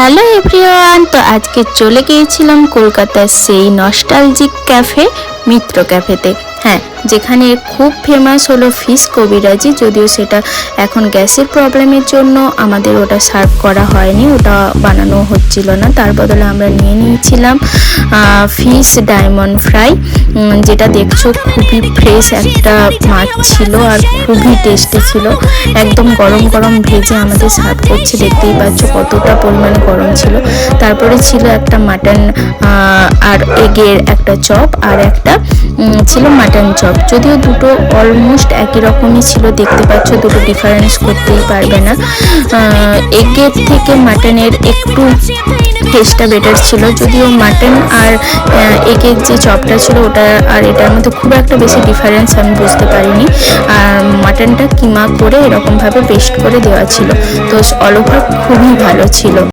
Hello everyone, তো আজকে চলে গিয়েছিলাম কলকাতার সেই নস্টালজিক ক্যাফে মিত্র ক্যাফেতে। হ্যাঁ, যেখানে খুব ফেমাস হলো ফিশ কবিরাজি। যদিও সেটা এখন গ্যাসের প্রবলেমের জন্য আমাদের ওটা সার্ভ করা হয়নি, ওটা বানানো হচ্ছিল না। তার বদলে আমরা নিয়ে নিয়েছিলাম ফিশ ডায়মন্ড ফ্রাই, যেটা দেখছো খুবই ফ্রেশ একটা মাছ ছিল আর খুবই টেস্টি ছিল। একদম গরম গরম ভেজে আমাদের সার্ভ করছে, দেখতেই পাচ্ছ কতটা পরিমাণে গরম ছিল। তারপরে ছিল একটা মাটন আর এগের একটা চপ, আর একটা ছিল মাটন চপ। যদিও দুটো অলমোস্ট একই রকমই ছিল, দেখতে পাচ্ছ দুটো ডিফারেন্স করতেই পারবে না। এগের থেকে মাটনের একটু টেস্টটা বেটার ছিল, যদিও মাটন আর এগের যে চপটা ছিল ওটা আর এটার মধ্যে খুব একটা বেশি ডিফারেন্স আমি বুঝতে পারিনি। আর মাটনটা কিমা করে এরকমভাবে পেস্ট করে দেওয়া ছিল, তো অল ওভার খুবই ভালো ছিল।